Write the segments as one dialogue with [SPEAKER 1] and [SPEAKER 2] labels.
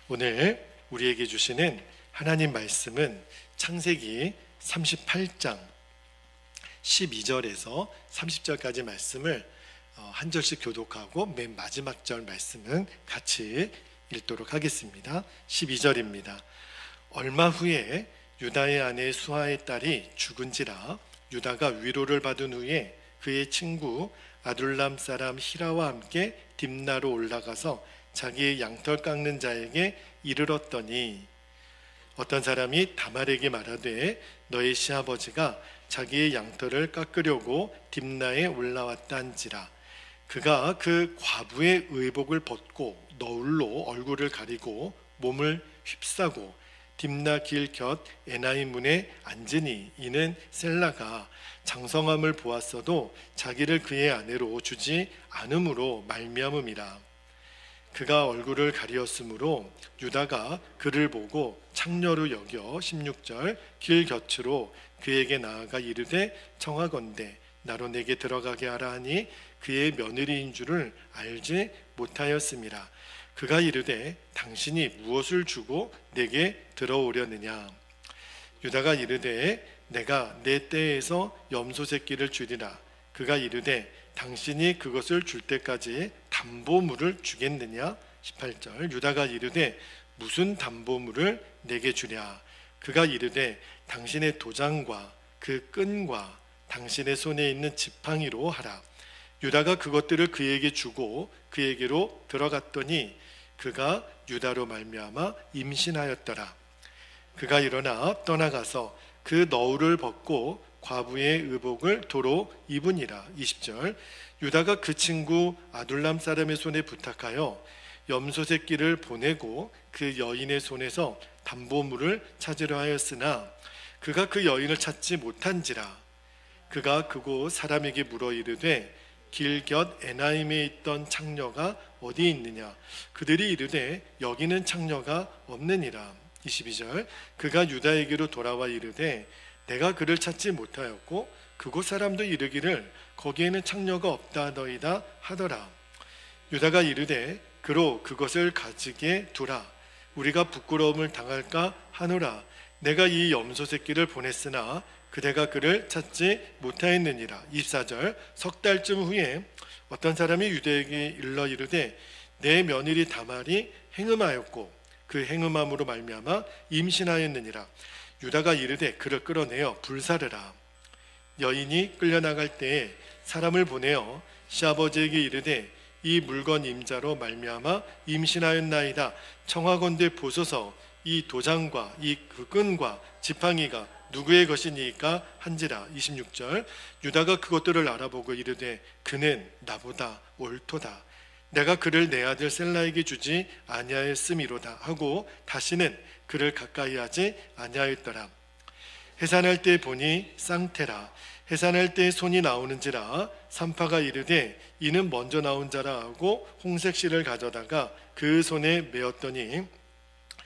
[SPEAKER 1] 오늘 우리에게 주시는 하나님 말씀은 창세기 38장 12절에서 30절까지 말씀을 한 절씩 교독하고 맨 마지막 절 말씀은 같이 읽도록 하겠습니다. 12절입니다. 얼마 후에 유다의 아내 수아의 딸이 죽은지라 유다가 위로를 받은 후에 그의 친구 아둘람 사람 히라와 함께 딥나로 올라가서 자기의 양털 깎는 자에게 이르렀더니 어떤 사람이 다말에게 말하되 너의 시아버지가 자기의 양털을 깎으려고 딥나에 올라왔다 한지라. 그가 그 과부의 의복을 벗고 너울로 얼굴을 가리고 몸을 휩싸고 딥나 길 곁 에나임 문에 앉으니 이는 셀라가 장성함을 보았어도 자기를 그의 아내로 주지 않음으로 말미암음이라. 그가 얼굴을 가리었으므로 유다가 그를 보고 창녀로 여겨 16절 길 곁으로 그에게 나아가 이르되 청하건대 나로 내게 들어가게 하라 하니 그의 며느리인 줄을 알지 못하였음이라. 그가 이르되 당신이 무엇을 주고 내게 들어오려느냐. 유다가 이르되 내가 내 떼에서 염소 새끼를 주리라. 그가 이르되 당신이 그것을 줄 때까지 담보물을 주겠느냐. 18절 유다가 이르되 무슨 담보물을 내게 주랴. 그가 이르되 당신의 도장과 그 끈과 당신의 손에 있는 지팡이로 하라. 유다가 그것들을 그에게 주고 그에게로 들어갔더니 그가 유다로 말미암아 임신하였더라. 그가 일어나 떠나가서 그 너울을 벗고 과부의 의복을 도로 입으니라. 20절 유다가 그 친구 아둘람 사람의 손에 부탁하여 염소 새끼를 보내고 그 여인의 손에서 담보물을 찾으려 하였으나 그가 그 여인을 찾지 못한지라. 그가 그곳 사람에게 물어 이르되 길 곁 에나임에 있던 창녀가 어디 있느냐. 그들이 이르되 여기는 창녀가 없느니라. 22절 그가 유다에게로 돌아와 이르되 내가 그를 찾지 못하였고 그곳 사람도 이르기를 거기에는 창녀가 없다더이다 하더라. 유다가 이르되 그로 그것을 가지게 두라. 우리가 부끄러움을 당할까 하노라. 내가 이 염소 새끼를 보냈으나 그대가 그를 찾지 못하였느니라. 24절 석 달쯤 후에 어떤 사람이 유다에게 일러 이르되 내 며느리 다말이 행음하였고 그 행음함으로 말미암아 임신하였느니라. 유다가 이르되 그를 끌어내어 불사르라. 여인이 끌려나갈 때에 사람을 보내어 시아버지에게 이르되 이 물건 임자로 말미암아 임신하였나이다. 청하건대 보소서 이 도장과 이 그 끈과 지팡이가 누구의 것이니까 한지라. 26절 유다가 그것들을 알아보고 이르되 그는 나보다 옳도다. 내가 그를 내 아들 셀라에게 주지 아니하였음이로다 하고 다시는 그를 가까이 하지 아니하였더라. 해산할 때 보니 쌍태라. 해산할 때 손이 나오는지라. 산파가 이르되 이는 먼저 나온 자라 하고 홍색실을 가져다가 그 손에 메었더니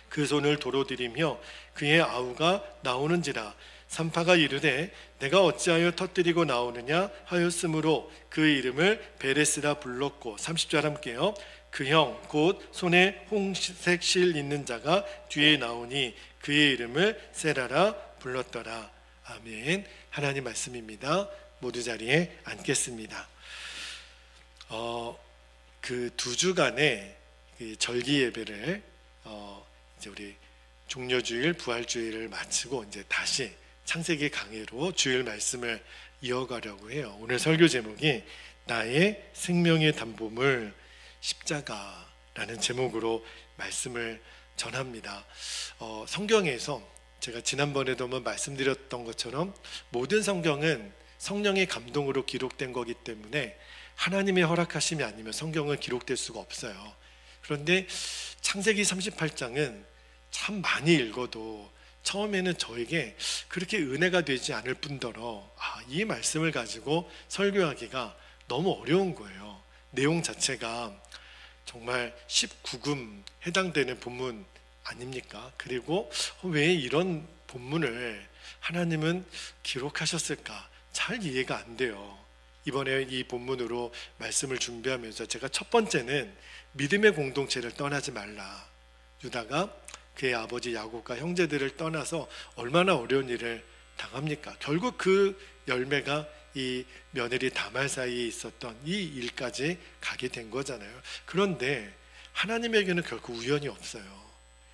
[SPEAKER 1] 그 손을 도로 들이며 그의 아우가 나오는지라. 산파가 이르되 내가 어찌하여 터뜨리고 나오느냐 하였으므로 그 이름을 베레스라 불렀고 30절 함께요. 그 형 곧 손에 홍색 실 있는 자가 뒤에 나오니 그의 이름을 세라라 불렀더라. 아멘. 하나님 말씀입니다. 모두 자리에 앉겠습니다. 그 두 주간의 그 절기 예배를 이제 우리 종려주일 부활주일을 마치고 이제 다시 창세기 강해로 주일 말씀을 이어가려고 해요. 오늘 설교 제목이 나의 생명의 담보물 십자가라는 제목으로 말씀을 전합니다. 성경에서 제가 지난번에도 한번 말씀드렸던 것처럼 모든 성경은 성령의 감동으로 기록된 거기 때문에 하나님의 허락하심이 아니면 성경은 기록될 수가 없어요. 그런데 창세기 38장은 참 많이 읽어도 처음에는 저에게 그렇게 은혜가 되지 않을 뿐더러 이 말씀을 가지고 설교하기가 너무 어려운 거예요. 내용 자체가 정말 19금 해당되는 본문 아닙니까? 그리고 왜 이런 본문을 하나님은 기록하셨을까? 잘 이해가 안 돼요. 이번에 이 본문으로 말씀을 준비하면서 제가 첫 번째는 믿음의 공동체를 떠나지 말라. 유다가 그의 아버지 야곱과 형제들을 떠나서 얼마나 어려운 일을 당합니까? 결국 그 열매가 이 며느리 다말 사이에 있었던 이 일까지 가게 된 거잖아요. 그런데 하나님에게는 결코 우연이 없어요.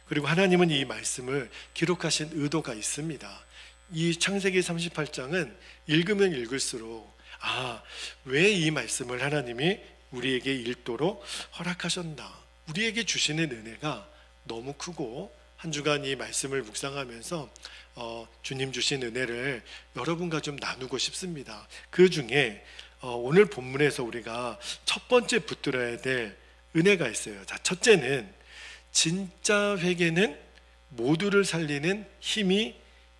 [SPEAKER 1] 그리고 하나님은 이 말씀을 기록하신 의도가 있습니다. 이 창세기 38장은 읽으면 읽을수록 왜 이 말씀을 하나님이 우리에게 읽도록 허락하셨나, 우리에게 주시는 은혜가 너무 크고, 한 주간 이 말씀을 묵상하면서 주님 주신 은혜를 여러분과 좀 나누고 싶습니다. 그 중에 오늘 본문에서 우리가 첫 번째 붙들어야 될 은혜가 있어요. 자, 첫째는 진짜 회개는 모두를 살리는 힘이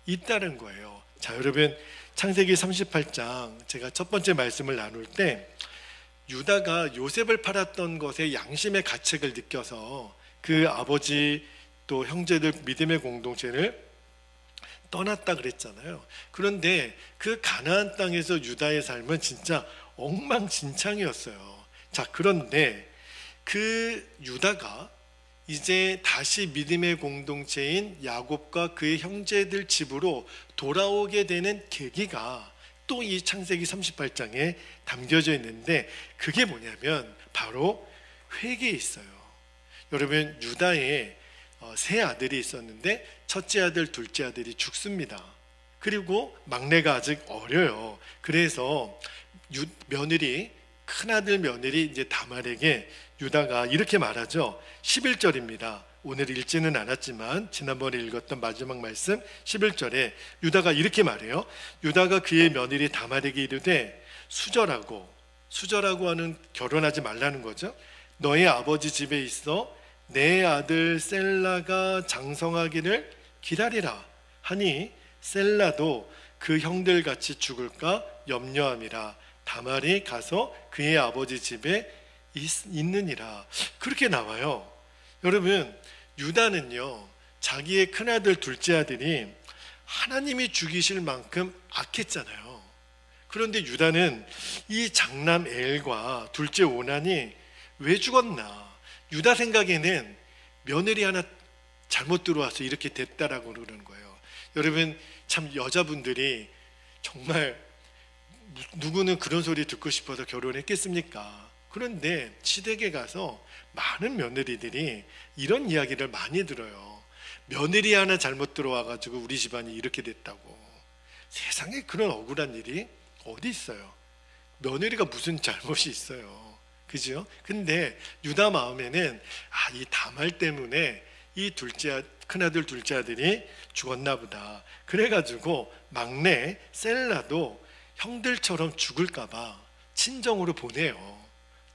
[SPEAKER 1] 있다는 거예요. 자, 여러분, 창세기 38장 제가 첫 번째 말씀을 나눌 때 유다가 요셉을 팔았던 것에 양심의 가책을 느껴서 그 아버지 또 형제들 믿음의 공동체를 떠났다 그랬잖아요. 그런데 그 가나안 땅에서 유다의 삶은 진짜 엉망진창이었어요. 자, 그런데 그 유다가 이제 다시 믿음의 공동체인 야곱과 그의 형제들 집으로 돌아오게 되는 계기가 또 이 창세기 38장에 담겨져 있는데, 그게 뭐냐면 바로 회개에 있어요. 여러분, 유다의 세 아들이 있었는데 첫째 아들, 둘째 아들이 죽습니다. 그리고 막내가 아직 어려요. 그래서 며느리, 큰아들 며느리 이제 다말에게 유다가 이렇게 말하죠. 11절입니다. 오늘 읽지는 않았지만 지난번에 읽었던 마지막 말씀 11절에 유다가 이렇게 말해요. 유다가 그의 며느리 다말에게 이르되 수절하고 하는 결혼하지 말라는 거죠. 너의 아버지 집에 있어 내 아들 셀라가 장성하기를 기다리라 하니 셀라도 그 형들같이 죽을까 염려함이라. 다말이 가서 그의 아버지 집에 있느니라. 그렇게 나와요. 여러분, 유다는요, 자기의 큰아들 둘째 아들이 하나님이 죽이실 만큼 악했잖아요. 그런데 유다는 이 장남 엘과 둘째 오난이 왜 죽었나, 유다 생각에는 며느리 하나 잘못 들어와서 이렇게 됐다라고 그러는 거예요. 여러분, 참 여자분들이 정말 누구는 그런 소리 듣고 싶어서 결혼했겠습니까? 그런데 시댁에 가서 많은 며느리들이 이런 이야기를 많이 들어요. 며느리 하나 잘못 들어와가지고 우리 집안이 이렇게 됐다고. 세상에 그런 억울한 일이 어디 있어요? 며느리가 무슨 잘못이 있어요? 그죠? 근데 유다 마음에는 이 다말 때문에 이 큰아들 둘째 아들이 죽었나 보다. 그래가지고 막내 셀라도 형들처럼 죽을까봐 친정으로 보내요.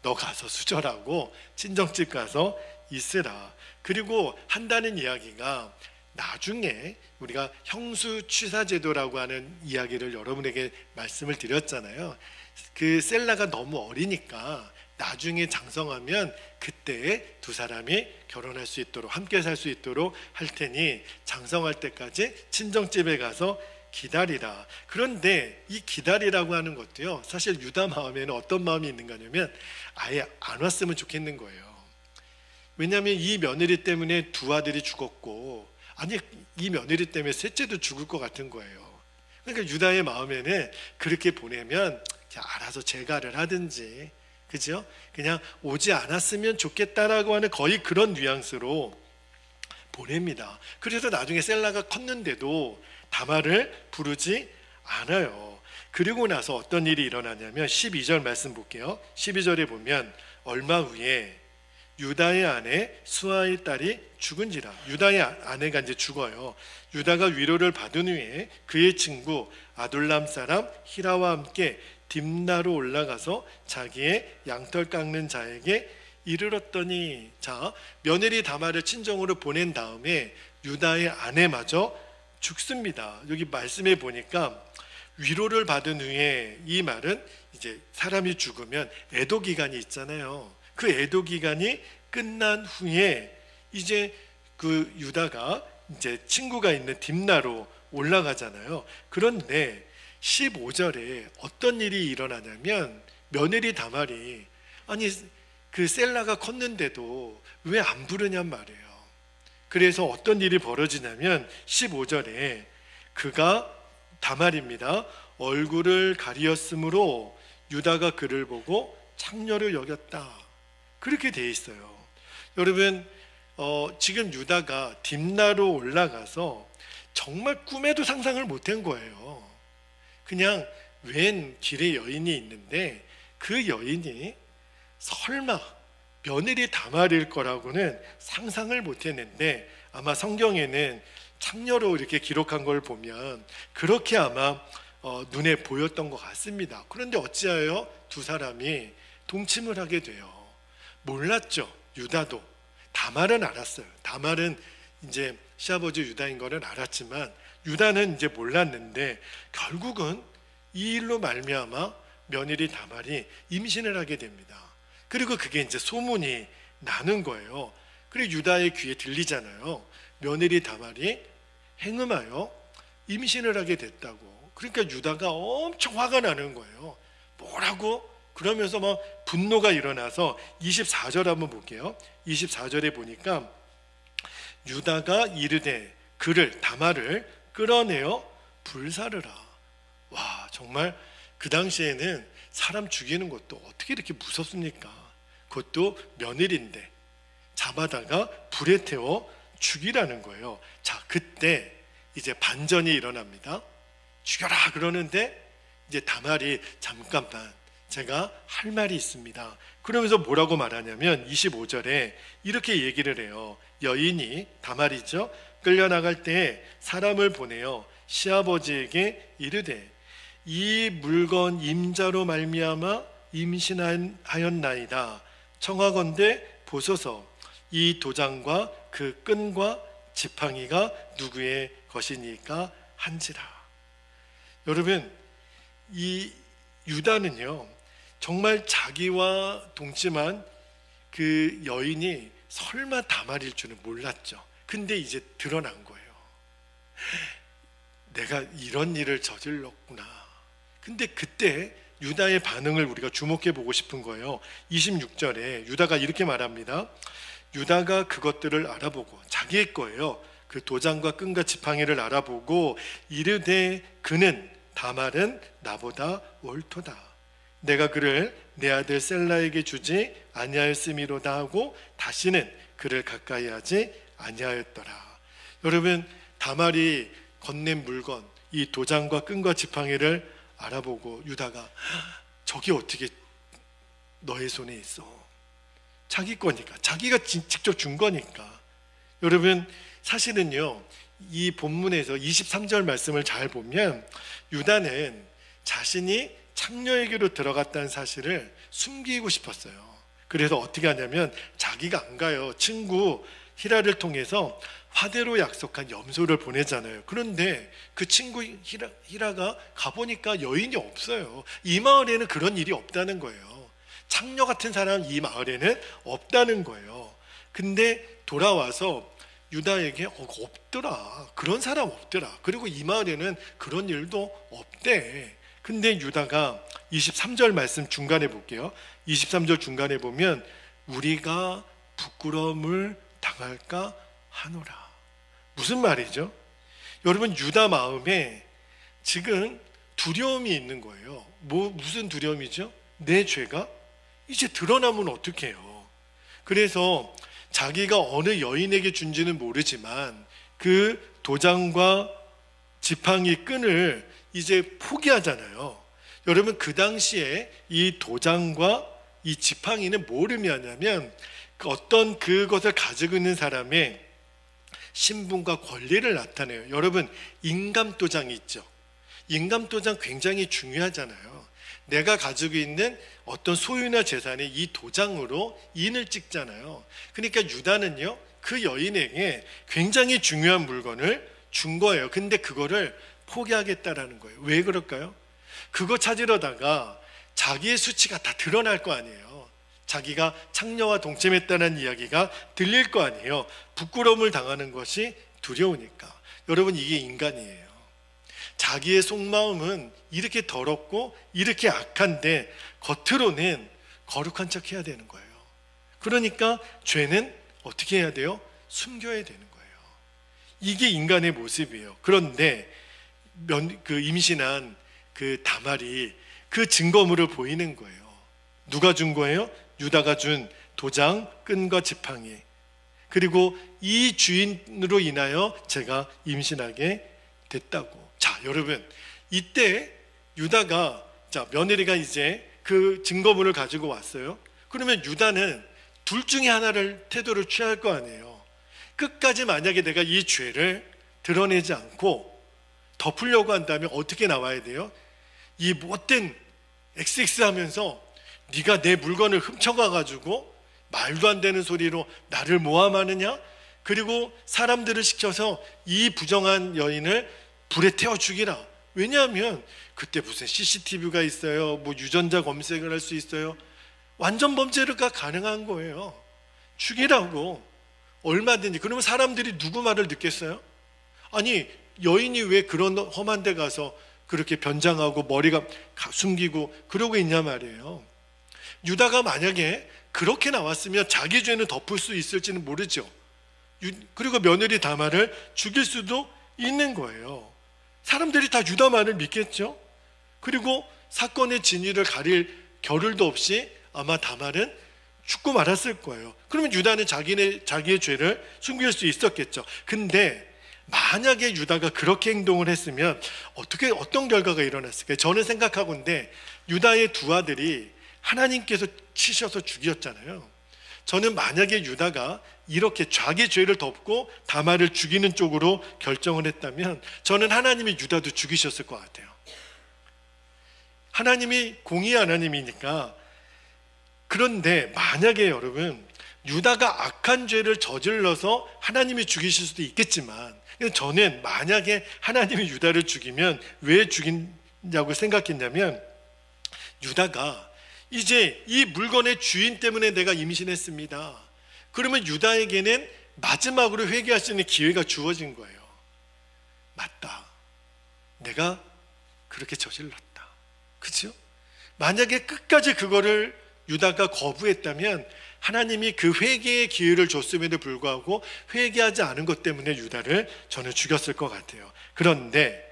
[SPEAKER 1] 너 가서 수절하고 친정집 가서 있으라. 그리고 한다는 이야기가, 나중에 우리가 형수 취사제도라고 하는 이야기를 여러분에게 말씀을 드렸잖아요. 그 셀라가 너무 어리니까 나중에 장성하면 그때 두 사람이 결혼할 수 있도록, 함께 살 수 있도록 할 테니 장성할 때까지 친정집에 가서 기다리라. 그런데 이 기다리라고 하는 것도요, 사실 유다 마음에는 어떤 마음이 있는가 하면 아예 안 왔으면 좋겠는 거예요. 왜냐하면 이 며느리 때문에 두 아들이 죽었고, 이 며느리 때문에 셋째도 죽을 것 같은 거예요. 그러니까 유다의 마음에는 그렇게 보내면 알아서 재가를 하든지, 그죠? 그냥 오지 않았으면 좋겠다라고 하는 거의 그런 뉘앙스로 보냅니다. 그래서 나중에 셀라가 컸는데도 다말을 부르지 않아요. 그리고 나서 어떤 일이 일어나냐면 12절 말씀 볼게요. 12절에 보면 얼마 후에 유다의 아내 수아의 딸이 죽은지라. 유다의 아내가 이제 죽어요. 유다가 위로를 받은 후에 그의 친구 아둘람 사람 히라와 함께 딥나로 올라가서 자기의 양털 깎는 자에게 이르렀더니, 자, 며느리 다말을 친정으로 보낸 다음에 유다의 아내마저 죽습니다. 여기 말씀에 보니까 위로를 받은 후에, 이 말은 이제 사람이 죽으면 애도 기간이 있잖아요. 그 애도 기간이 끝난 후에 이제 그 유다가 이제 친구가 있는 딥나로 올라가잖아요. 그런데 15절에 어떤 일이 일어나냐면 며느리 다말이 그 셀라가 컸는데도 왜 안 부르냔 말이에요. 그래서 어떤 일이 벌어지냐면 15절에 그가 다말입니다. 얼굴을 가리었으므로 유다가 그를 보고 창녀로 여겼다. 그렇게 돼 있어요. 여러분, 지금 유다가 딥나로 올라가서 정말 꿈에도 상상을 못한 거예요. 그냥 웬 길에 여인이 있는데 그 여인이 설마 며느리 다말일 거라고는 상상을 못했는데, 아마 성경에는 창녀로 이렇게 기록한 걸 보면 그렇게 아마 눈에 보였던 것 같습니다. 그런데 어찌하여 두 사람이 동침을 하게 돼요. 몰랐죠. 유다도. 다말은 알았어요. 다말은 이제 시아버지 유다인 거는 알았지만 유다는 이제 몰랐는데, 결국은 이 일로 말미암아 며느리 다말이 임신을 하게 됩니다. 그리고 그게 이제 소문이 나는 거예요. 그리고 유다의 귀에 들리잖아요. 며느리 다말이 행음하여 임신을 하게 됐다고. 그러니까 유다가 엄청 화가 나는 거예요. 뭐라고? 그러면서 막 분노가 일어나서 24절 한번 볼게요. 24절에 보니까 유다가 이르되 그를 다말을 끌어내어 불사르라. 와, 정말 그 당시에는 사람 죽이는 것도 어떻게 이렇게 무섭습니까? 그것도 며느리인데 잡아다가 불에 태워 죽이라는 거예요. 자, 그때 이제 반전이 일어납니다. 죽여라 그러는데 이제 다말이 잠깐만, 제가 할 말이 있습니다. 그러면서 뭐라고 말하냐면 25절에 이렇게 얘기를 해요. 여인이 다말이죠. 끌려나갈 때 사람을 보내어 시아버지에게 이르되 이 물건 임자로 말미암아 임신하였나이다. 청하건대 보소서 이 도장과 그 끈과 지팡이가 누구의 것이니까 한지라. 여러분, 이 유다는요 정말 자기와 동침한 그 여인이 설마 다말일 줄은 몰랐죠. 근데 이제 드러난 거예요. 내가 이런 일을 저질렀구나. 근데 그때 유다의 반응을 우리가 주목해 보고 싶은 거예요. 26절에 유다가 이렇게 말합니다. 유다가 그것들을 알아보고, 자기의 거예요. 그 도장과 끈과 지팡이를 알아보고 이르되 그는 다말은 나보다 옳도다. 내가 그를 내 아들 셀라에게 주지 아니하였음이로다 하고 다시는 그를 가까이 하지 아니하였더라. 여러분, 다말이 건넨 물건, 이 도장과 끈과 지팡이를 알아보고 유다가 저게 어떻게 너의 손에 있어? 자기 거니까, 자기가 직접 준 거니까. 여러분, 사실은요 이 본문에서 23절 말씀을 잘 보면 유다는 자신이 창녀에게로 들어갔다는 사실을 숨기고 싶었어요. 그래서 어떻게 하냐면 자기가 안 가요. 친구 히라를 통해서 화대로 약속한 염소를 보내잖아요. 그런데 그 친구 히라가 가보니까 여인이 없어요. 이 마을에는 그런 일이 없다는 거예요. 창녀 같은 사람은 이 마을에는 없다는 거예요. 근데 돌아와서 유다에게 없더라. 그런 사람 없더라. 그리고 이 마을에는 그런 일도 없대. 근데 유다가 23절 말씀 중간에 볼게요. 23절 중간에 보면 우리가 부끄러움을 당할까 하노라. 무슨 말이죠? 여러분, 유다 마음에 지금 두려움이 있는 거예요. 무슨 두려움이죠? 내 죄가 이제 드러나면 어떡해요? 그래서 자기가 어느 여인에게 준지는 모르지만 그 도장과 지팡이 끈을 이제 포기하잖아요. 여러분, 그 당시에 이 도장과 이 지팡이는 뭘 의미하냐면 어떤 그것을 가지고 있는 사람의 신분과 권리를 나타내요. 여러분, 인감도장이 있죠. 인감도장 굉장히 중요하잖아요. 내가 가지고 있는 어떤 소유나 재산이 이 도장으로 인을 찍잖아요. 그러니까 유다는요 그 여인에게 굉장히 중요한 물건을 준 거예요. 근데 그거를 포기하겠다라는 거예요. 왜 그럴까요? 그거 찾으려다가 자기의 수치가 다 드러날 거 아니에요. 자기가 창녀와 동침했다는 이야기가 들릴 거 아니에요. 부끄러움을 당하는 것이 두려우니까. 여러분, 이게 인간이에요. 자기의 속마음은 이렇게 더럽고 이렇게 악한데 겉으로는 거룩한 척 해야 되는 거예요. 그러니까 죄는 어떻게 해야 돼요? 숨겨야 되는 거예요. 이게 인간의 모습이에요. 그런데 임신한 그 다말이 그 증거물을 보이는 거예요. 누가 준 거예요? 유다가 준 도장, 끈과 지팡이. 그리고 이 주인으로 인하여 제가 임신하게 됐다고. 자, 여러분, 이때 유다가, 자, 며느리가 이제 그 증거물을 가지고 왔어요. 그러면 유다는 둘 중에 하나를 태도를 취할 거 아니에요. 끝까지 만약에 내가 이 죄를 드러내지 않고 덮으려고 한다면 어떻게 나와야 돼요? 이 못된 XX 하면서 네가 내 물건을 훔쳐가가지고 말도 안 되는 소리로 나를 모함하느냐? 그리고 사람들을 시켜서 이 부정한 여인을 불에 태워 죽이라. 왜냐하면 그때 무슨 CCTV가 있어요. 뭐 유전자 검색을 할 수 있어요. 완전 범죄가 가능한 거예요. 죽이라고. 얼마든지. 그러면 사람들이 누구 말을 듣겠어요? 아니, 여인이 왜 그런 험한 데 가서 그렇게 변장하고 머리가 숨기고 그러고 있냐 말이에요. 유다가 만약에 그렇게 나왔으면 자기 죄는 덮을 수 있을지는 모르죠. 그리고 며느리 다말을 죽일 수도 있는 거예요. 사람들이 다 유다 말을 믿겠죠. 그리고 사건의 진위를 가릴 겨를도 없이 아마 다말은 죽고 말았을 거예요. 그러면 유다는 자기의 죄를 숨길 수 있었겠죠. 근데 만약에 유다가 그렇게 행동을 했으면 어떤 결과가 일어났을까요? 저는 생각하건대 유다의 두 아들이 하나님께서 치셔서 죽였잖아요. 저는 만약에 유다가 이렇게 자기 죄를 덮고 다말을 죽이는 쪽으로 결정을 했다면 저는 하나님이 유다도 죽이셨을 것 같아요. 하나님이 공의의 하나님이니까. 그런데 만약에 여러분 유다가 악한 죄를 저질러서 하나님이 죽이실 수도 있겠지만 저는 만약에 하나님이 유다를 죽이면 왜 죽이냐고 생각했냐면 유다가 이제 이 물건의 주인 때문에 내가 임신했습니다. 그러면 유다에게는 마지막으로 회개할 수 있는 기회가 주어진 거예요. 맞다. 내가 그렇게 저질렀다. 그렇죠? 만약에 끝까지 그거를 유다가 거부했다면 하나님이 그 회개의 기회를 줬음에도 불구하고 회개하지 않은 것 때문에 유다를 저는 죽였을 것 같아요. 그런데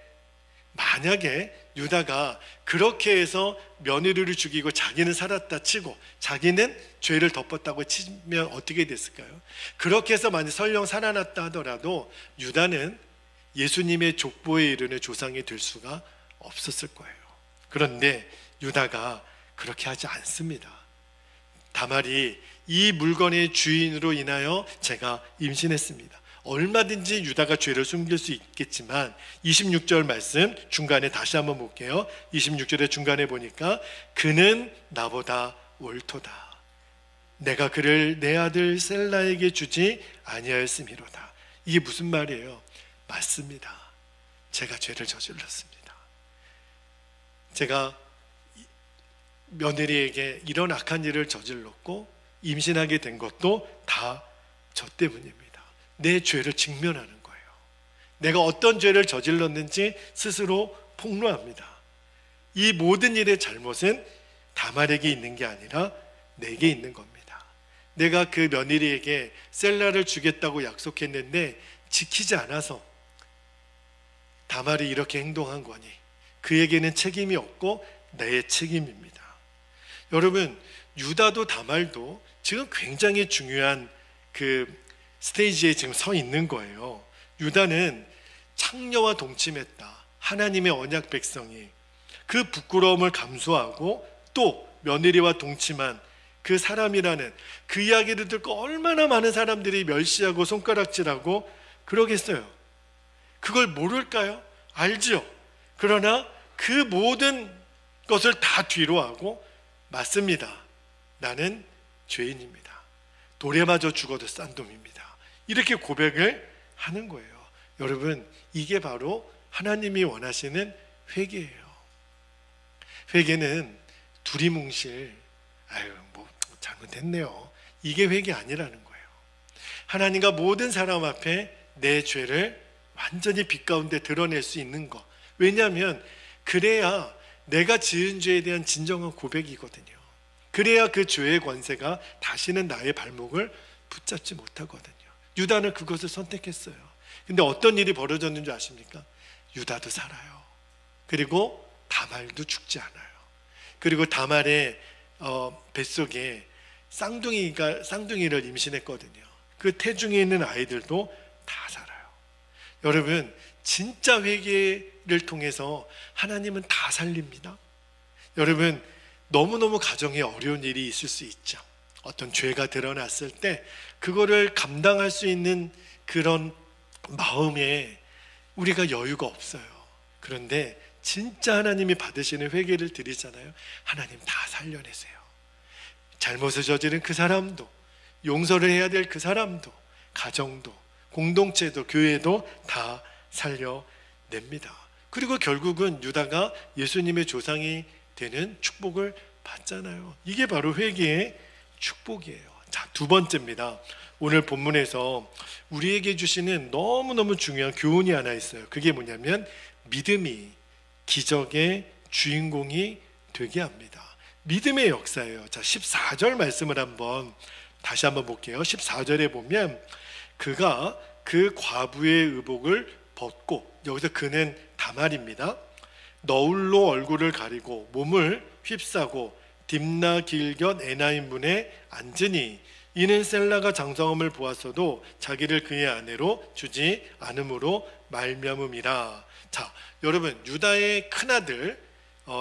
[SPEAKER 1] 만약에 유다가 그렇게 해서 며느리를 죽이고 자기는 살았다 치고 자기는 죄를 덮었다고 치면 어떻게 됐을까요? 그렇게 해서 만약 설령 살아났다 하더라도 유다는 예수님의 족보에 이르는 조상이 될 수가 없었을 거예요. 그런데 유다가 그렇게 하지 않습니다. 다말이 이 물건의 주인으로 인하여 제가 임신했습니다. 얼마든지 유다가 죄를 숨길 수 있겠지만 26절 말씀 중간에 다시 한번 볼게요. 26절의 중간에 보니까 그는 나보다 옳도다. 내가 그를 내 아들 셀라에게 주지 아니하였음이로다. 이게 무슨 말이에요? 맞습니다. 제가 죄를 저질렀습니다. 제가 며느리에게 이런 악한 일을 저질렀고 임신하게 된 것도 다 저 때문입니다. 내 죄를 직면하는 거예요. 내가 어떤 죄를 저질렀는지 스스로 폭로합니다. 이 모든 일의 잘못은 다말에게 있는 게 아니라 내게 있는 겁니다. 내가 그 며느리에게 셀라를 주겠다고 약속했는데 지키지 않아서 다말이 이렇게 행동한 거니 그에게는 책임이 없고 내 책임입니다. 여러분, 유다도 다말도 지금 굉장히 중요한 그 스테이지에 지금 서 있는 거예요. 유다는 창녀와 동침했다. 하나님의 언약 백성이 그 부끄러움을 감수하고 또 며느리와 동침한 그 사람이라는 그 이야기를 듣고 얼마나 많은 사람들이 멸시하고 손가락질하고 그러겠어요. 그걸 모를까요? 알지요. 그러나 그 모든 것을 다 뒤로하고 맞습니다. 나는 죄인입니다. 돌에 맞아 죽어도 싼 놈입니다. 이렇게 고백을 하는 거예요. 여러분, 이게 바로 하나님이 원하시는 회개예요. 회개는 두리뭉실 뭐 잘못했네요. 이게 회개 아니라는 거예요. 하나님과 모든 사람 앞에 내 죄를 완전히 빛 가운데 드러낼 수 있는 것. 왜냐하면 그래야 내가 지은 죄에 대한 진정한 고백이거든요. 그래야 그 죄의 권세가 다시는 나의 발목을 붙잡지 못하거든요. 유다는 그것을 선택했어요. 근데 어떤 일이 벌어졌는 줄 아십니까? 유다도 살아요. 그리고 다말도 죽지 않아요. 그리고 다말의 뱃속에 쌍둥이를 임신했거든요. 그 태중에 있는 아이들도 다 살아요. 여러분, 진짜 회개를 통해서 하나님은 다 살립니다. 여러분, 너무너무 가정에 어려운 일이 있을 수 있죠. 어떤 죄가 드러났을 때 그거를 감당할 수 있는 그런 마음에 우리가 여유가 없어요. 그런데 진짜 하나님이 받으시는 회개를 드리잖아요. 하나님 다 살려내세요. 잘못을 저지른 그 사람도, 용서를 해야 될 그 사람도, 가정도, 공동체도, 교회도 다 살려냅니다. 그리고 결국은 유다가 예수님의 조상이 되는 축복을 받잖아요. 이게 바로 회개의 축복이에요. 자, 두 번째입니다. 오늘 본문에서 우리에게 주시는 너무너무 중요한 교훈이 하나 있어요. 그게 뭐냐면 믿음이 기적의 주인공이 되게 합니다. 믿음의 역사예요. 자, 14절 말씀을 다시 한번 볼게요. 14절에 보면 그가 그 과부의 의복을 벗고, 여기서 그는 다말입니다. 너울로 얼굴을 가리고 몸을 휩싸고 딥나 길곁 에나임 문에 앉으니 이는 셀라가 장성함을 보았어도 자기를 그의 아내로 주지 않음으로 말미암음이라. 자, 여러분, 유다의 큰아들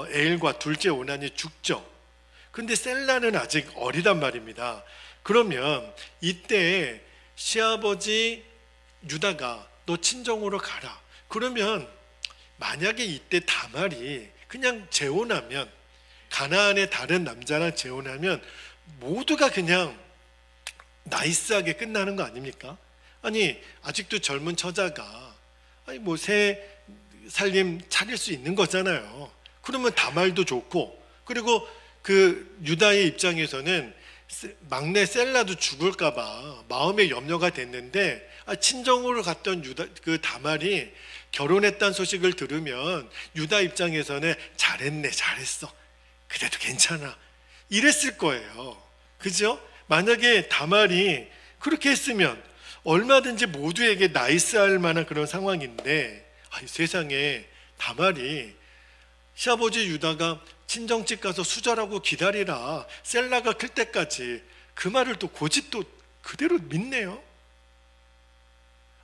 [SPEAKER 1] 에일과 둘째 오난이 죽죠. 근데 셀라는 아직 어리단 말입니다. 그러면 이때 시아버지 유다가 너 친정으로 가라. 그러면 만약에 이때 다말이 그냥 재혼하면, 가나안의 다른 남자랑 재혼하면 모두가 그냥 나이스하게 끝나는 거 아닙니까? 아니, 아직도 젊은 처자가 새 살림 차릴 수 있는 거잖아요. 그러면 다말도 좋고, 그리고 그 유다의 입장에서는 막내 셀라도 죽을까봐 마음에 염려가 됐는데, 친정으로 갔던 그 다말이 결혼했다는 소식을 들으면 유다 입장에서는 잘했네, 잘했어, 그래도 괜찮아, 이랬을 거예요. 그죠? 만약에 다말이 그렇게 했으면 얼마든지 모두에게 나이스할 만한 그런 상황인데, 세상에 다말이 시아버지 유다가 친정집 가서 수절하고 기다리라, 셀라가 클 때까지, 그 말을 또 고집도 그대로 믿네요.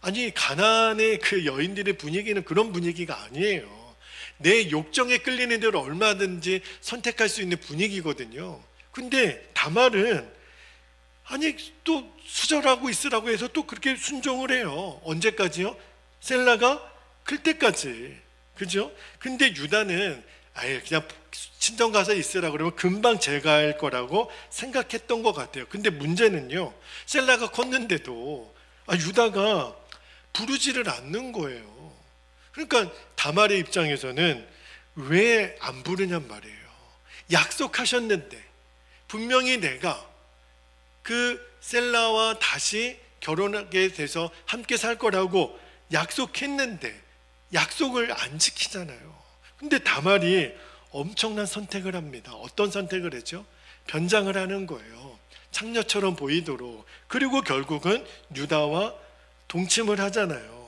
[SPEAKER 1] 아니, 가나안의 그 여인들의 분위기는 그런 분위기가 아니에요. 내 욕정에 끌리는 대로 얼마든지 선택할 수 있는 분위기거든요. 근데 다말은 또 수절하고 있으라고 해서 또 그렇게 순종을 해요. 언제까지요? 셀라가 클 때까지. 그죠? 근데 유다는 그냥 친정 가서 있으라 그러면 금방 제거할 거라고 생각했던 것 같아요. 근데 문제는요, 셀라가 컸는데도 유다가 부르지를 않는 거예요. 그러니까 다말의 입장에서는 왜 안 부르냔 말이에요. 약속하셨는데, 분명히 내가 그 셀라와 다시 결혼하게 돼서 함께 살 거라고 약속했는데 약속을 안 지키잖아요. 근데 다말이 엄청난 선택을 합니다. 어떤 선택을 했죠? 변장을 하는 거예요. 창녀처럼 보이도록. 그리고 결국은 유다와 동침을 하잖아요.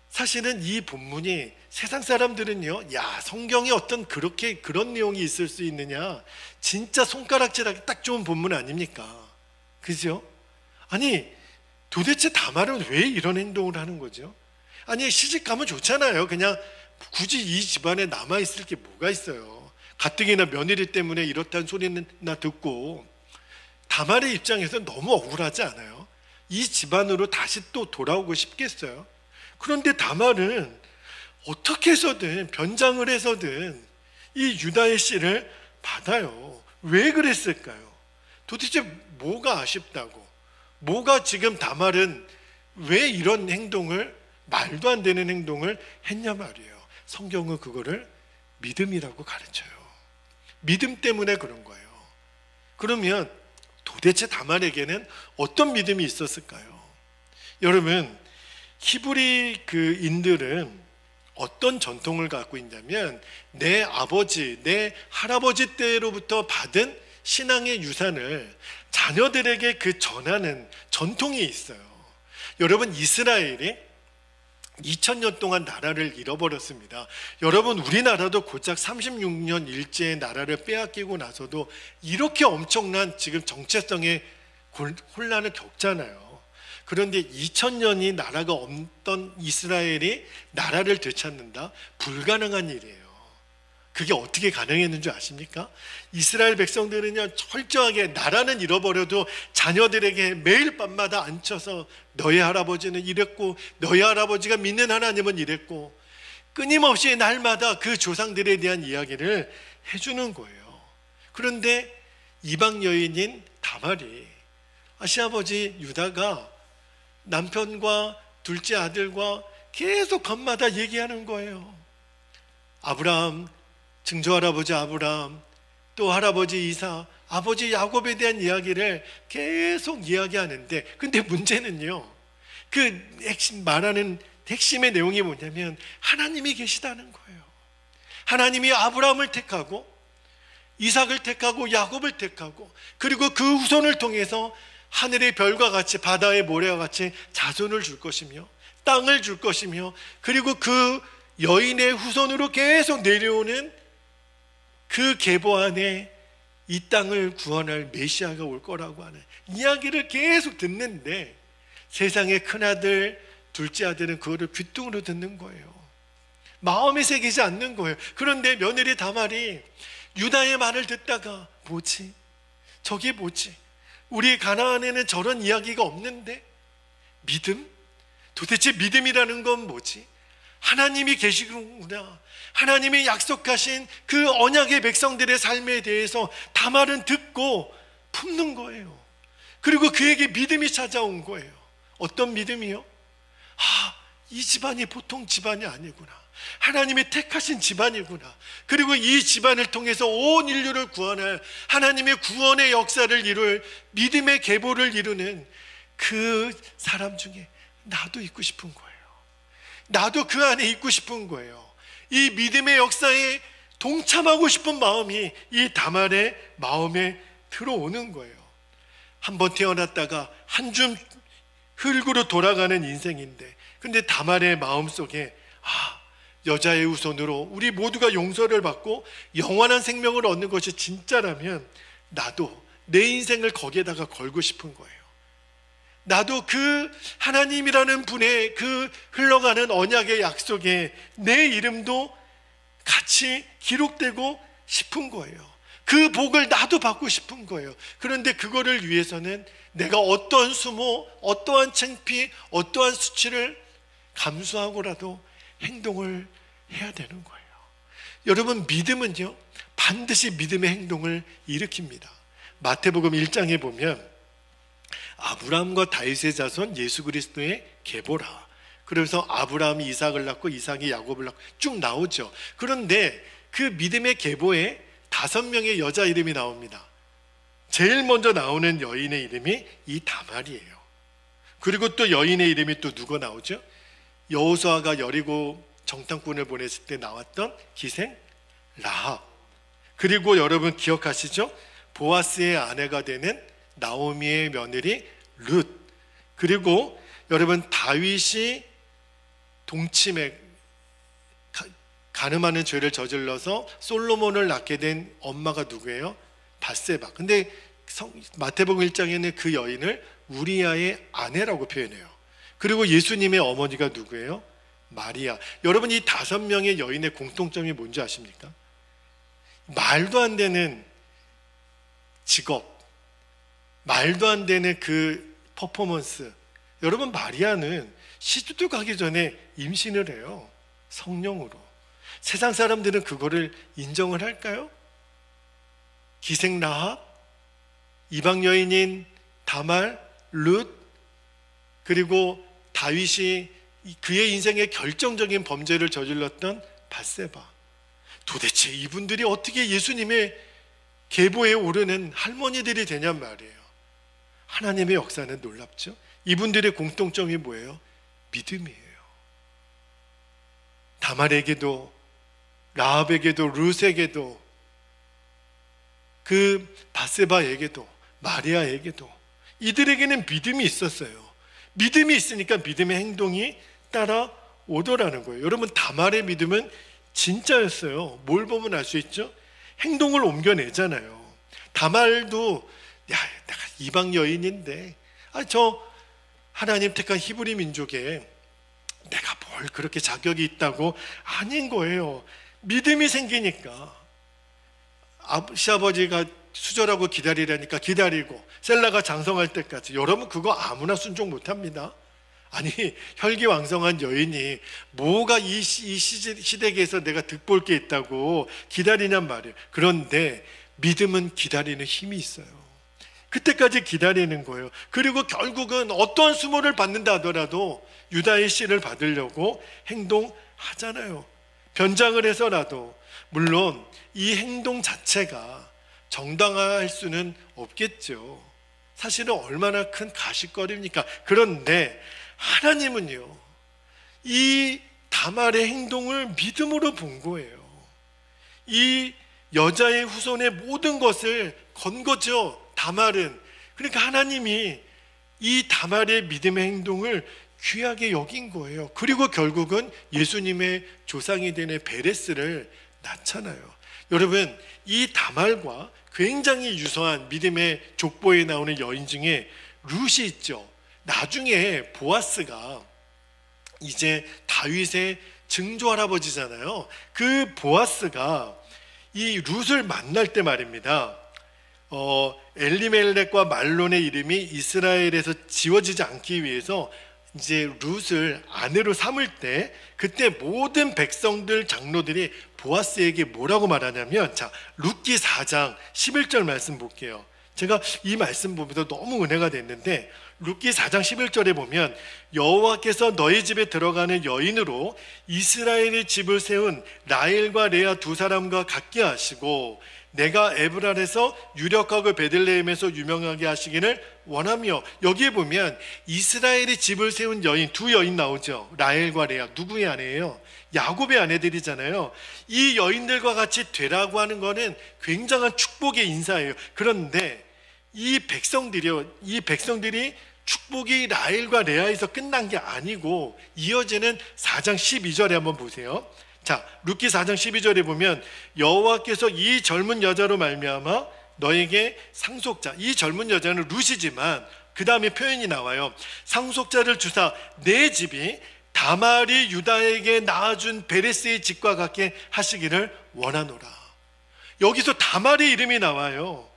[SPEAKER 1] 사실은 이 본문이 세상 사람들은요, 성경에 어떤 그런 내용이 있을 수 있느냐, 진짜 손가락질하기 딱 좋은 본문 아닙니까? 그죠? 아니, 도대체 다말은 왜 이런 행동을 하는 거죠? 아니, 시집 가면 좋잖아요. 그냥 굳이 이 집안에 남아있을 게 뭐가 있어요. 가뜩이나 며느리 때문에 이렇다는 소리는 나 듣고. 다말의 입장에서 너무 억울하지 않아요? 이 집안으로 다시 또 돌아오고 싶겠어요? 그런데 다말은 어떻게 해서든 변장을 해서든 이 유다의 씨를 받아요. 왜 그랬을까요? 도대체 뭐가 아쉽다고, 뭐가 지금 다말은 왜 이런 행동을, 말도 안 되는 행동을 했냐 말이에요. 성경은 그거를 믿음이라고 가르쳐요. 믿음 때문에 그런 거예요. 그러면 도대체 다말에게는 어떤 믿음이 있었을까요? 여러분, 히브리 그 인들은 어떤 전통을 갖고 있냐면, 내 아버지, 내 할아버지 때로부터 받은 신앙의 유산을 자녀들에게 전하는 전통이 있어요. 여러분, 이스라엘이 2000년 동안 나라를 잃어버렸습니다. 여러분, 우리나라도 고작 36년 일제의 나라를 빼앗기고 나서도 이렇게 엄청난 지금 정체성의 혼란을 겪잖아요. 그런데 2000년이 나라가 없던 이스라엘이 나라를 되찾는다? 불가능한 일이에요. 그게 어떻게 가능했는 줄 아십니까? 이스라엘 백성들은요, 철저하게 나라는 잃어버려도 자녀들에게 매일 밤마다 앉혀서 너희 할아버지는 이랬고 너희 할아버지가 믿는 하나님은 이랬고 끊임없이 날마다 그 조상들에 대한 이야기를 해주는 거예요. 그런데 이방 여인인 다말이 시아버지 유다가 남편과 둘째 아들과 계속 밤마다 얘기하는 거예요. 아브라함, 증조할아버지 아브라함, 또 할아버지 이사, 아버지 야곱에 대한 이야기를 계속 이야기하는데, 근데 문제는요, 그 말하는 핵심의 내용이 뭐냐면 하나님이 계시다는 거예요. 하나님이 아브라함을 택하고 이삭을 택하고 야곱을 택하고, 그리고 그 후손을 통해서 하늘의 별과 같이 바다의 모래와 같이 자손을 줄 것이며 땅을 줄 것이며, 그리고 그 여인의 후손으로 계속 내려오는 그 계보 안에 이 땅을 구원할 메시아가 올 거라고 하는 이야기를 계속 듣는데, 세상의 큰아들, 둘째 아들은 그거를 귓등으로 듣는 거예요. 마음에 새기지 않는 거예요. 그런데 며느리 다말이 유다의 말을 듣다가, 뭐지? 저게 뭐지? 우리 가나안에는 저런 이야기가 없는데? 믿음? 도대체 믿음이라는 건 뭐지? 하나님이 계시구나. 하나님이 약속하신 그 언약의 백성들의 삶에 대해서 다말은 듣고 품는 거예요. 그리고 그에게 믿음이 찾아온 거예요. 어떤 믿음이요? 이 집안이 보통 집안이 아니구나. 하나님이 택하신 집안이구나. 그리고 이 집안을 통해서 온 인류를 구원할 하나님의 구원의 역사를 이룰 믿음의 계보를 이루는 그 사람 중에 나도 있고 싶은 거예요. 나도 그 안에 있고 싶은 거예요. 이 믿음의 역사에 동참하고 싶은 마음이 이 다말의 마음에 들어오는 거예요. 한번 태어났다가 한 줌 흙으로 돌아가는 인생인데, 근데 다말의 마음속에 여자의 후손으로 우리 모두가 용서를 받고 영원한 생명을 얻는 것이 진짜라면 나도 내 인생을 거기에다가 걸고 싶은 거예요. 나도 그 하나님이라는 분의 그 흘러가는 언약의 약속에 내 이름도 같이 기록되고 싶은 거예요. 그 복을 나도 받고 싶은 거예요. 그런데 그거를 위해서는 내가 어떠한 수모, 어떠한 창피, 어떠한 수치를 감수하고라도 행동을 해야 되는 거예요. 여러분, 믿음은요, 반드시 믿음의 행동을 일으킵니다. 마태복음 1장에 보면 아브라함과 다윗의 자손 예수 그리스도의 계보라. 그래서 아브라함이 이삭을 낳고 이삭이 야곱을 낳고 쭉 나오죠. 그런데 그 믿음의 계보에 5명의 여자 이름이 나옵니다. 제일 먼저 나오는 여인의 이름이 이 다말이에요. 그리고 또 여인의 이름이 또 누가 나오죠? 여호수아가 여리고 정탐꾼을 보냈을 때 나왔던 기생 라합. 그리고 여러분 기억하시죠? 보아스의 아내가 되는 나오미의 며느리 룻. 그리고 여러분 다윗이 동침에 간음하는 죄를 저질러서 솔로몬을 낳게 된 엄마가 누구예요? 밧세바. 근데 마태복음 1장에는 그 여인을 우리아의 아내라고 표현해요. 그리고 예수님의 어머니가 누구예요? 마리아. 여러분, 이 5명의 여인의 공통점이 뭔지 아십니까? 말도 안 되는 직업, 말도 안 되는 그 퍼포먼스. 여러분, 마리아는 시집도 가기 전에 임신을 해요. 성령으로. 세상 사람들은 그거를 인정을 할까요? 기생 라합, 이방 여인인 다말, 룻, 그리고 다윗이 그의 인생의 결정적인 범죄를 저질렀던 밧세바. 도대체 이분들이 어떻게 예수님의 계보에 오르는 할머니들이 되냔 말이에요. 하나님의 역사는 놀랍죠. 이분들의 공통점이 뭐예요? 믿음이에요. 다말에게도 라합에게도 룻에게도 그 밧세바에게도 마리아에게도 이들에게는 믿음이 있었어요. 믿음이 있으니까 믿음의 행동이 따라오는 오더라는 거예요. 여러분, 다말의 믿음은 진짜였어요. 뭘 보면 알 수 있죠? 행동을 옮겨내잖아요. 다말도 내가 이방 여인인데 저 하나님 택한 히브리 민족에 내가 뭘 그렇게 자격이 있다고, 아닌 거예요. 믿음이 생기니까 시아버지가 수절하고 기다리라니까 기다리고, 셀라가 장성할 때까지. 여러분, 그거 아무나 순종 못합니다. 아니, 혈기왕성한 여인이 뭐가 이 시대에서 내가 득볼 게 있다고 기다리냔 말이에요. 그런데 믿음은 기다리는 힘이 있어요. 그때까지 기다리는 거예요. 그리고 결국은 어떠한 수모를 받는다 하더라도 유다의 씨를 받으려고 행동하잖아요. 변장을 해서라도. 물론 이 행동 자체가 정당화할 수는 없겠죠. 사실은 얼마나 큰 가십거리입니까? 그런데 하나님은요, 이 다말의 행동을 믿음으로 본 거예요. 이 여자의 후손의 모든 것을 건 거죠, 다말은. 그러니까 하나님이 이 다말의 믿음의 행동을 귀하게 여긴 거예요. 그리고 결국은 예수님의 조상이 되는 베레스를 낳잖아요. 여러분, 이 다말과 굉장히 유사한 믿음의 족보에 나오는 여인 중에 룻이 있죠. 나중에 보아스가 이제 다윗의 증조 할아버지잖아요. 그 보아스가 이 룻을 만날 때 말입니다, 엘리멜렉과 말론의 이름이 이스라엘에서 지워지지 않기 위해서 이제 룻을 아내로 삼을 때, 그때 모든 백성들 장로들이 보아스에게 뭐라고 말하냐면, 자, 룻기 4장 11절 말씀 볼게요. 제가 이 말씀 보면서 너무 은혜가 됐는데, 룻기 4장 11절에 보면 여호와께서 너희 집에 들어가는 여인으로 이스라엘의 집을 세운 라헬과 레아 두 사람과 같게 하시고 내가 에브랄에서 유력하고 베들레헴에서 유명하게 하시기를 원하며. 여기에 보면 이스라엘의 집을 세운 여인, 두 여인 나오죠. 라헬과 레아. 누구의 아내예요? 야곱의 아내들이잖아요. 이 여인들과 같이 되라고 하는 것은 굉장한 축복의 인사예요. 그런데 이 백성들이 축복이 라헬과 레아에서 끝난 게 아니고 이어지는 4장 12절에 한번 보세요. 자, 룻기 4장 12절에 보면 여호와께서 이 젊은 여자로 말미암아 너에게 상속자, 이 젊은 여자는 룻이지만 그 다음에 표현이 나와요. 상속자를 주사 내 집이 다말이 유다에게 낳아준 베레스의 집과 같게 하시기를 원하노라. 여기서 다말의 이름이 나와요.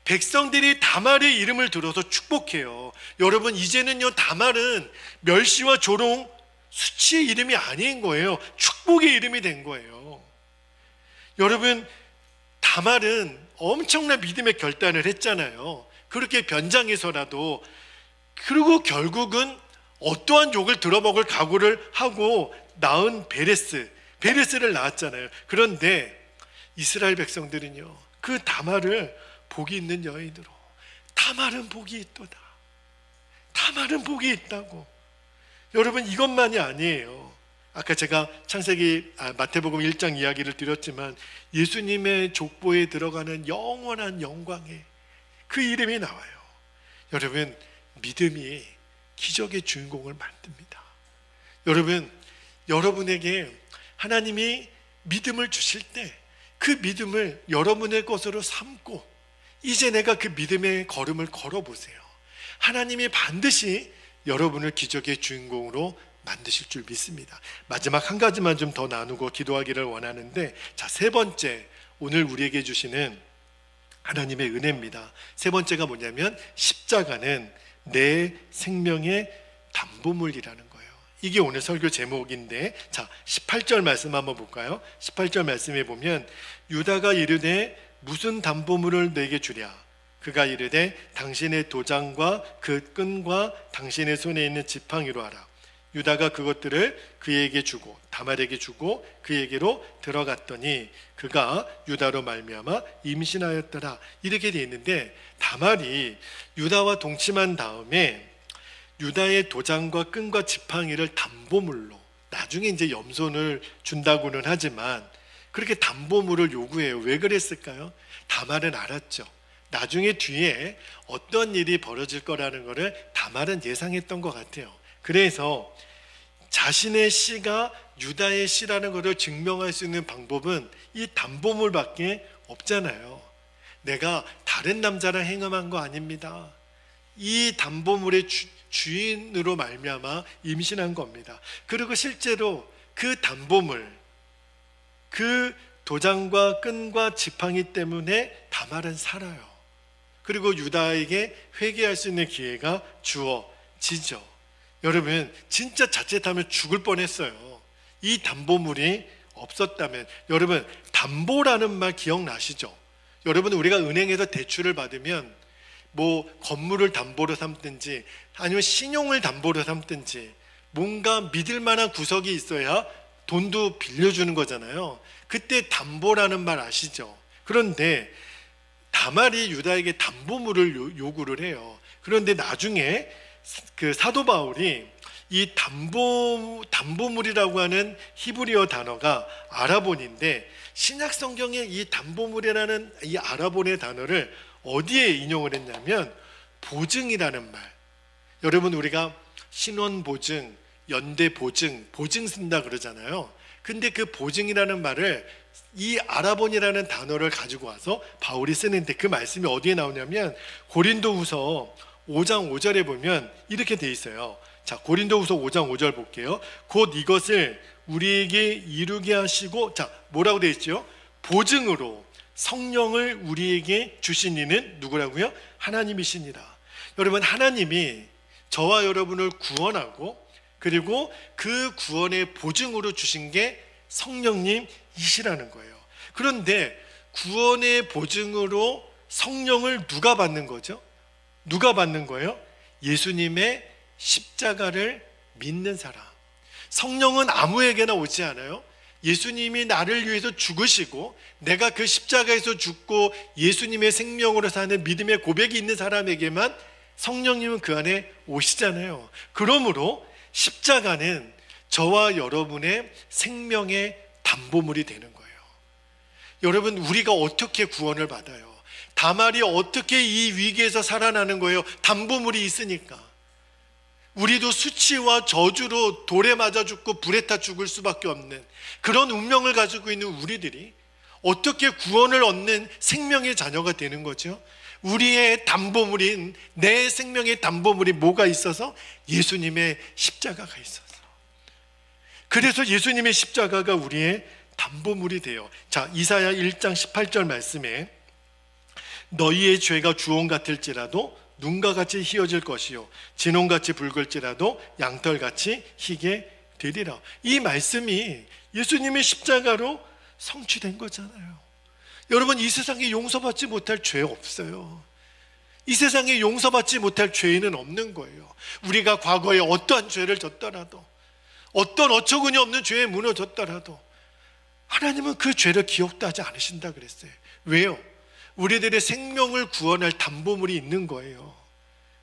[SPEAKER 1] 백성들이 다말의 이름을 들어서 축복해요. 여러분, 이제는요, 다말은 멸시와 조롱, 수치의 이름이 아닌 거예요. 축복의 이름이 된 거예요. 여러분, 다말은 엄청난 믿음의 결단을 했잖아요. 그렇게 변장해서라도. 그리고 결국은 어떠한 욕을 들어먹을 각오를 하고 낳은 베레스를 낳았잖아요. 그런데 이스라엘 백성들은요, 그 다말을 복이 있는 여인으로, 다말은 복이 있도다, 다말은 복이 있다고. 여러분, 이것만이 아니에요. 아까 제가 마태복음 1장 이야기를 드렸지만 예수님의 족보에 들어가는 영원한 영광의 그 이름이 나와요. 여러분, 믿음이 기적의 주인공을 만듭니다. 여러분, 여러분에게 하나님이 믿음을 주실 때 그 믿음을 여러분의 것으로 삼고 이제 내가 그 믿음의 걸음을 걸어보세요. 하나님이 반드시 여러분을 기적의 주인공으로 만드실 줄 믿습니다. 마지막 한 가지만 좀 더 나누고 기도하기를 원하는데, 자, 세 번째, 오늘 우리에게 주시는 하나님의 은혜입니다. 세 번째가 뭐냐면 십자가는 내 생명의 담보물이라는 거예요. 이게 오늘 설교 제목인데, 자, 18절 말씀 한번 볼까요? 18절 말씀에 보면 유다가 이르되 무슨 담보물을 내게 주랴? 그가 이르되 당신의 도장과 그 끈과 당신의 손에 있는 지팡이로 하라. 유다가 그것들을 그에게 주고 다말에게 주고 그에게로 들어갔더니 그가 유다로 말미암아 임신하였더라. 이렇게 되어 있는데, 다말이 유다와 동침한 다음에 유다의 도장과 끈과 지팡이를 담보물로, 나중에 이제 염소를 준다고는 하지만 그렇게 담보물을 요구해요. 왜 그랬을까요? 다말은 알았죠. 나중에 뒤에 어떤 일이 벌어질 거라는 것을 다말은 예상했던 것 같아요. 그래서 자신의 씨가 유다의 씨라는 것을 증명할 수 있는 방법은 이 담보물밖에 없잖아요. 내가 다른 남자랑 행음한 거 아닙니다. 이 담보물의 주인으로 말미암아 임신한 겁니다. 그리고 실제로 그 담보물, 그 도장과 끈과 지팡이 때문에 다말은 살아요. 그리고 유다에게 회개할 수 있는 기회가 주어지죠. 여러분, 진짜 자칫하면 죽을 뻔했어요. 이 담보물이 없었다면. 여러분, 담보라는 말 기억나시죠? 여러분, 우리가 은행에서 대출을 받으면 뭐 건물을 담보로 삼든지 아니면 신용을 담보로 삼든지 뭔가 믿을 만한 구석이 있어야 돈도 빌려주는 거잖아요. 그때 담보라는 말 아시죠? 그런데 다말이 유다에게 담보물을 요구를 해요. 그런데 나중에 그 사도 바울이 이 담보물이라고 하는 히브리어 단어가 아라본인데, 신약 성경에 이 담보물이라는 이 아라본의 단어를 어디에 인용을 했냐면 보증이라는 말. 여러분, 우리가 신원보증, 연대보증, 보증 쓴다 그러잖아요. 근데 그 보증이라는 말을 이 아라본이라는 단어를 가지고 와서 바울이 쓰는데, 그 말씀이 어디에 나오냐면 고린도후서 5장 5절에 보면 이렇게 돼 있어요. 자, 고린도후서 5장 5절 볼게요. 곧 이것을 우리에게 이루게 하시고, 자, 뭐라고 돼 있죠? 보증으로 성령을 우리에게 주신 이는 누구라고요? 하나님이시니라. 여러분, 하나님이 저와 여러분을 구원하고 그리고 그 구원의 보증으로 주신 게 성령님이시라는 거예요. 그런데 구원의 보증으로 성령을 누가 받는 거죠? 누가 받는 거예요? 예수님의 십자가를 믿는 사람. 성령은 아무에게나 오지 않아요. 예수님이 나를 위해서 죽으시고 내가 그 십자가에서 죽고 예수님의 생명으로 사는 믿음의 고백이 있는 사람에게만 성령님은 그 안에 오시잖아요. 그러므로 십자가는 저와 여러분의 생명의 담보물이 되는 거예요. 여러분, 우리가 어떻게 구원을 받아요? 다말이 어떻게 이 위기에서 살아나는 거예요? 담보물이 있으니까. 우리도 수치와 저주로 돌에 맞아 죽고 불에 타 죽을 수밖에 없는 그런 운명을 가지고 있는 우리들이 어떻게 구원을 얻는 생명의 자녀가 되는 거죠? 우리의 담보물인, 내 생명의 담보물이 뭐가 있어서? 예수님의 십자가가 있어서. 그래서 예수님의 십자가가 우리의 담보물이 돼요. 자, 이사야 1장 18절 말씀에 너희의 죄가 주홍 같을지라도 눈과 같이 희어질 것이요 진홍같이 붉을지라도 양털같이 희게 되리라. 이 말씀이 예수님의 십자가로 성취된 거잖아요. 여러분, 이 세상에 용서받지 못할 죄 없어요. 이 세상에 용서받지 못할 죄는 없는 거예요. 우리가 과거에 어떠한 죄를 졌더라도, 어떤 어처구니 없는 죄에 무너졌더라도 하나님은 그 죄를 기억도 하지 않으신다 그랬어요. 왜요? 우리들의 생명을 구원할 담보물이 있는 거예요.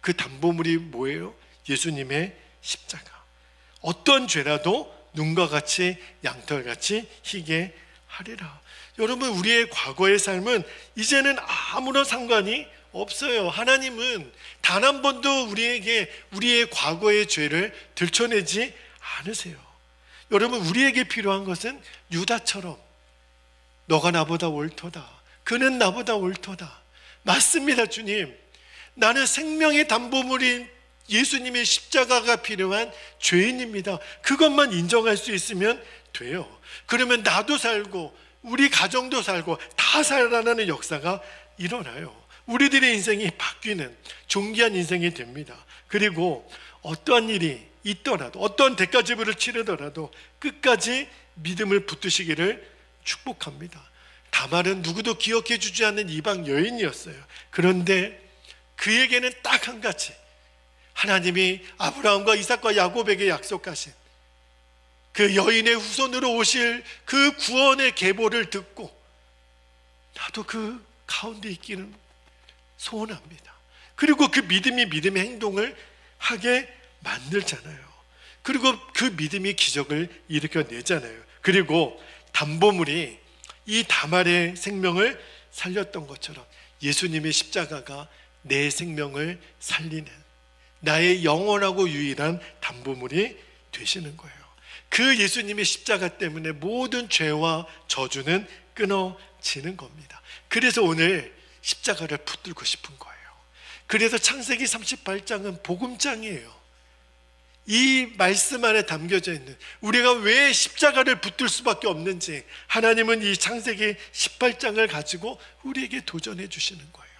[SPEAKER 1] 그 담보물이 뭐예요? 예수님의 십자가. 어떤 죄라도 눈과 같이 양털같이 희게 하리라. 여러분, 우리의 과거의 삶은 이제는 아무런 상관이 없어요. 하나님은 단 한 번도 우리에게 우리의 과거의 죄를 들춰내지 않으세요. 여러분, 우리에게 필요한 것은 유다처럼 너가 나보다 옳도다, 그는 나보다 옳도다. 맞습니다, 주님. 나는 생명의 담보물인 예수님의 십자가가 필요한 죄인입니다. 그것만 인정할 수 있으면 돼요. 그러면 나도 살고 우리 가정도 살고 다 살아나는 역사가 일어나요. 우리들의 인생이 바뀌는 존귀한 인생이 됩니다. 그리고 어떠한 일이 있더라도, 어떤 대가 지불을 치르더라도 끝까지 믿음을 붙드시기를 축복합니다. 다말은 누구도 기억해 주지 않는 이방 여인이었어요. 그런데 그에게는 딱 한 가지, 하나님이 아브라함과 이삭과 야곱에게 약속하신 그 여인의 후손으로 오실 그 구원의 계보를 듣고 나도 그 가운데 있기를 소원합니다. 그리고 그 믿음이 믿음의 행동을 하게 만들잖아요. 그리고 그 믿음이 기적을 일으켜내잖아요. 그리고 담보물이 이 다말의 생명을 살렸던 것처럼 예수님의 십자가가 내 생명을 살리는 나의 영원하고 유일한 담보물이 되시는 거예요. 그 예수님의 십자가 때문에 모든 죄와 저주는 끊어지는 겁니다. 그래서 오늘 십자가를 붙들고 싶은 거예요. 그래서 창세기 38장은 복음장이에요. 이 말씀 안에 담겨져 있는, 우리가 왜 십자가를 붙들 수밖에 없는지 하나님은 이 창세기 18장을 가지고 우리에게 도전해 주시는 거예요.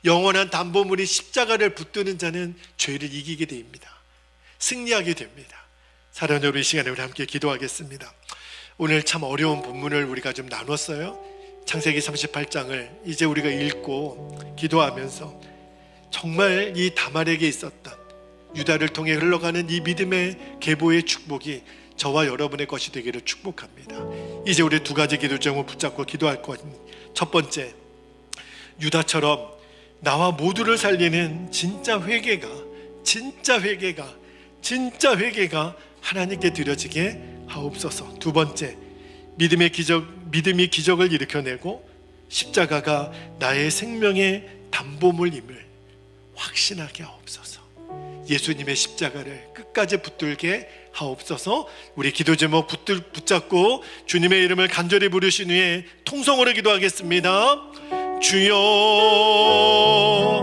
[SPEAKER 1] 영원한 담보물인 십자가를 붙드는 자는 죄를 이기게 됩니다. 승리하게 됩니다. 사랑하는 여러분, 이 시간에 우리 함께 기도하겠습니다. 오늘 참 어려운 본문을 우리가 좀 나눴어요. 창세기 38장을 이제 우리가 읽고 기도하면서 정말 이 다말에게 있었던, 유다를 통해 흘러가는 이 믿음의 계보의 축복이 저와 여러분의 것이 되기를 축복합니다. 이제 우리 두 가지 기도 제목을 붙잡고 기도할 것입니다. 첫 번째, 유다처럼 나와 모두를 살리는 진짜 회개가 하나님께 드려지게 하옵소서. 두 번째, 믿음이 기적을 일으켜내고 십자가가 나의 생명의 담보물임을 확신하게 하옵소서. 예수님의 십자가를 끝까지 붙들게 하옵소서. 우리 기도 제목 붙잡고 주님의 이름을 간절히 부르신 후에 통성으로 기도하겠습니다. 주여